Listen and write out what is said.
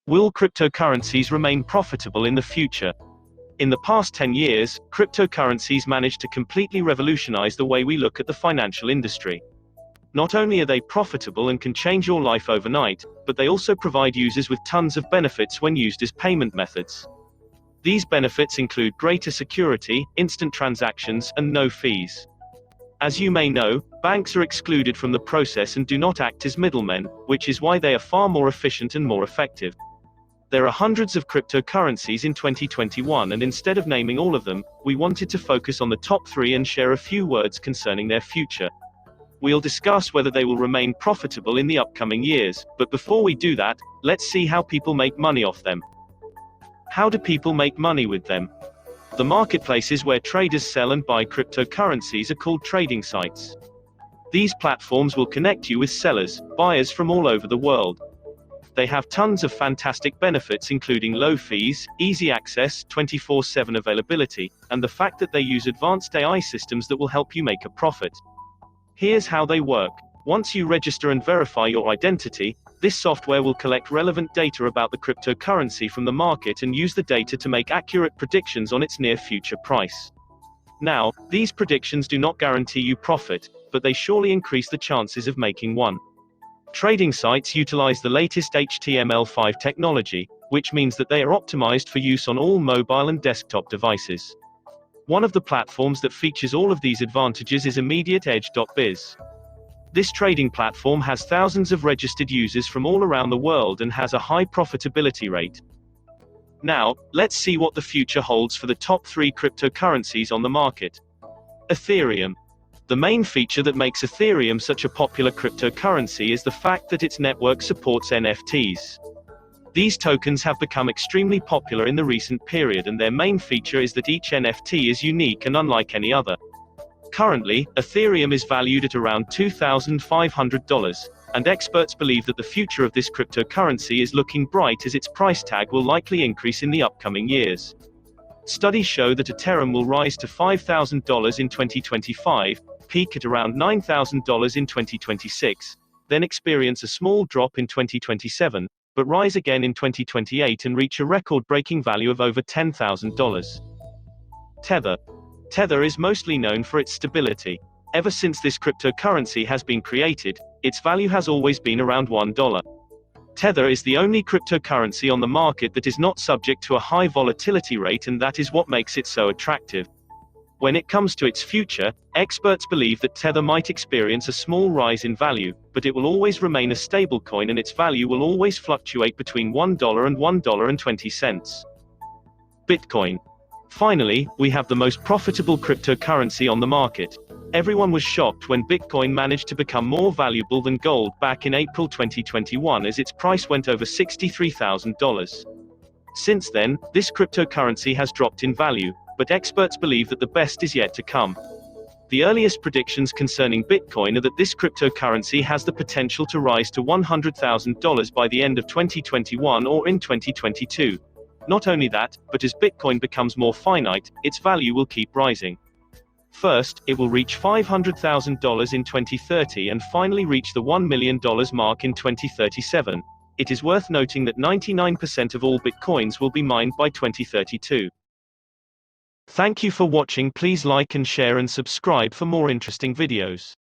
Will cryptocurrencies remain profitable in the future? In the past 10 years, cryptocurrencies managed to completely revolutionize the way we look at the financial industry. Not only are they profitable and can change your life overnight, but they also provide users with tons of benefits when used as payment methods. These benefits include greater security, instant transactions, and no fees. As you may know, banks are excluded from the process and do not act as middlemen, which is why they are far more efficient and more effective. There are hundreds of cryptocurrencies in 2021, and instead of naming all of them, we wanted to focus on the top 3 and share a few words concerning their future. We'll discuss whether they will remain profitable in the upcoming years, but before we do that, let's see how people make money off them. How do people make money with them? The marketplaces where traders sell and buy cryptocurrencies are called trading sites. These platforms will connect you with sellers, buyers from all over the world. They have tons of fantastic benefits, including low fees, easy access, 24/7 availability, and the fact that they use advanced AI systems that will help you make a profit. Here's how they work. Once you register and verify your identity, this software will collect relevant data about the cryptocurrency from the market and use the data to make accurate predictions on its near future price. Now, these predictions do not guarantee you profit, but they surely increase the chances of making one. Trading sites utilize the latest HTML5 technology, which means that they are optimized for use on all mobile and desktop devices. One of the platforms that features all of these advantages is ImmediateEdge.biz. This trading platform has thousands of registered users from all around the world and has a high profitability rate. Now, let's see what the future holds for the top 3 cryptocurrencies on the market. Ethereum. The main feature that makes Ethereum such a popular cryptocurrency is the fact that its network supports NFTs. These tokens have become extremely popular in the recent period, and their main feature is that each NFT is unique and unlike any other. Currently, Ethereum is valued at around $2,500, and experts believe that the future of this cryptocurrency is looking bright as its price tag will likely increase in the upcoming years. Studies show that Ethereum will rise to $5,000 in 2025, peak at around $9,000 in 2026, then experience a small drop in 2027, but rise again in 2028 and reach a record-breaking value of over $10,000. Tether. Tether is mostly known for its stability. Ever since this cryptocurrency has been created, its value has always been around $1. Tether is the only cryptocurrency on the market that is not subject to a high volatility rate, and that is what makes it so attractive. When it comes to its future, experts believe that Tether might experience a small rise in value, but it will always remain a stablecoin and its value will always fluctuate between $1 and $1.20. Bitcoin. Finally, we have the most profitable cryptocurrency on the market. Everyone was shocked when Bitcoin managed to become more valuable than gold back in April 2021 as its price went over $63,000. Since then, this cryptocurrency has dropped in value, but experts believe that the best is yet to come. The earliest predictions concerning Bitcoin are that this cryptocurrency has the potential to rise to $100,000 by the end of 2021 or in 2022. Not only that, but as Bitcoin becomes more finite, its value will keep rising. First, it will reach $500,000 in 2030 and finally reach the $1 million mark in 2037. It is worth noting that 99% of all Bitcoins will be mined by 2032. Thank you for watching. Please like and share and subscribe for more interesting videos.